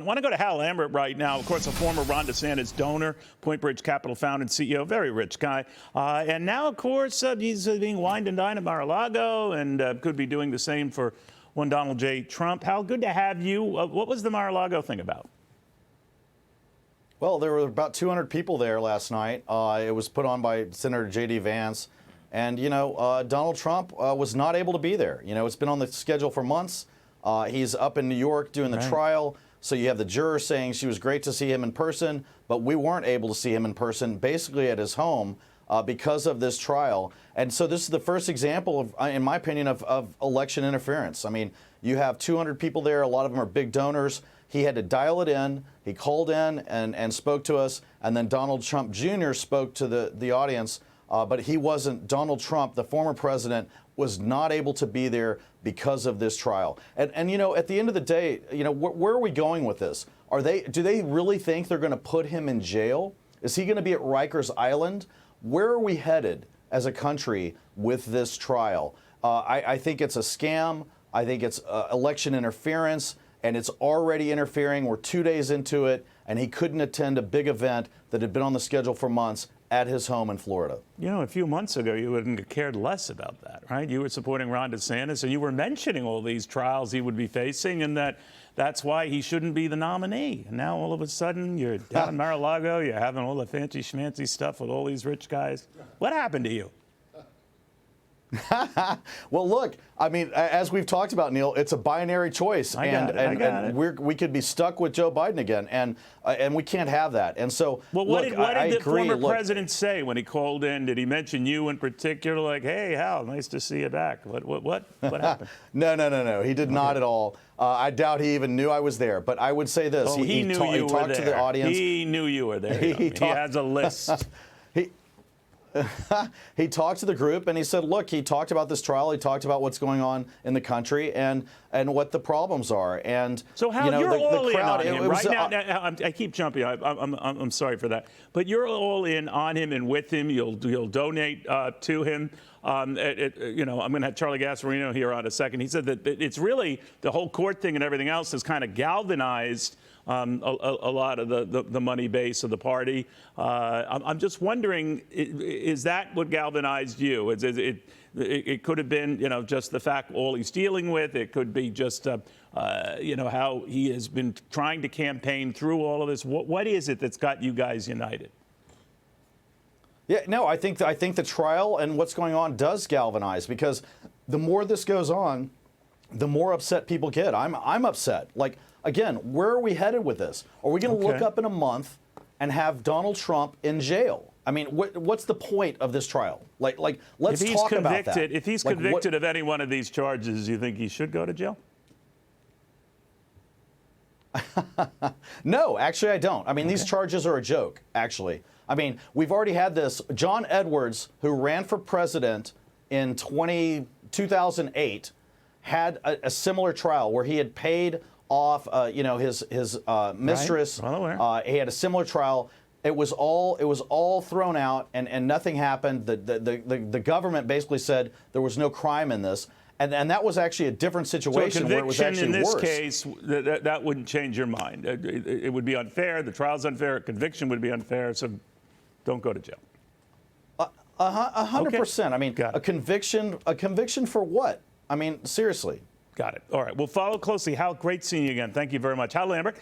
I want to go to Hal Lambert right now. Of course, a former Ron DeSantis donor, Point Bridge Capital founder and CEO, very rich guy. And now, of course, he's being wined and dined at Mar-a-Lago and could be doing the same for one Donald J. Trump. Hal, good to have you. What was the Mar-a-Lago thing about? Well, there were about 200 people there last night. It was put on by Senator J.D. Vance. And, Donald Trump was not able to be there. It's been on the schedule for months. He's up in New York doing the trial. So you have the juror saying she was great to see him in person, but we weren't able to see him in person, basically at his home because of this trial. And so this is the first example, in my opinion, of election interference. I mean, you have 200 people there. A lot of them are big donors. He had to dial it in. He called in and spoke to us. And then Donald Trump Jr. spoke to the audience. But he wasn't. Donald Trump, the former president, was not able to be there because of this trial. And at the end of the day, where are we going with this? Do they really think they're going to put him in jail? Is he going to be at Rikers Island? Where are we headed as a country with this trial? I think it's a scam. I think it's election interference, and it's already interfering. We're 2 days into it, and he couldn't attend a big event that had been on the schedule for months at his home in Florida. A few months ago, you wouldn't have cared less about that, right? You were supporting Ron DeSantis, and you were mentioning all these trials he would be facing, and that's why he shouldn't be the nominee. And now, all of a sudden, you're down in Mar-a-Lago, you're having all the fancy schmancy stuff with all these rich guys. What happened to you? Well, look, I mean, as we've talked about, Neil, it's a binary choice, and we could be stuck with Joe Biden again, and we can't have that. And so, well, what did the former president say when he called in? Did he mention you in particular? Like, hey, Hal, nice to see you back. What happened? No. He did not at all. I doubt he even knew I was there. But I would say this: he talked to the audience. He knew you were there. He has a list. He talked to the group and he said, look, he talked about this trial. He talked about what's going on in the country and what the problems are. And so, Hal, you're all in on him right now. I keep jumping. I'm sorry for that, but you're all in on him and with him. You'll donate to him. I'm going to have Charlie Gasparino here on a second. He said that it's really the whole court thing and everything else has kind of galvanized a lot of the money base of the party. I'm just wondering, is that what galvanized you? It could have been, just the fact all he's dealing with. It could be just, how he has been trying to campaign through all of this. What is it that's got you guys united? Yeah, no, I think the trial and what's going on does galvanize, because the more this goes on, the more upset people get. I'm upset. Like, again, where are we headed with this? Are we going to look up in a month and have Donald Trump in jail? I mean, what's the point of this trial? Like, let's talk about that. If he's convicted of any one of these charges, you think he should go to jail? No, actually, I don't. I mean, these charges are a joke, actually. I mean, we've already had this. John Edwards, who ran for president in 2008, had a similar trial where he had paid off, his mistress. Right. Well aware. He had a similar trial. It was all thrown out, and nothing happened. The government basically said there was no crime in this, and that was actually a different situation where it was actually worse. So a conviction in this case, that wouldn't change your mind. It would be unfair. The trial's unfair. A conviction would be unfair. So don't go to jail. 100%. I mean, a conviction for what? I mean, seriously. Got it. All right. We'll follow closely. Hal, great seeing you again. Thank you very much. Hal Lambert.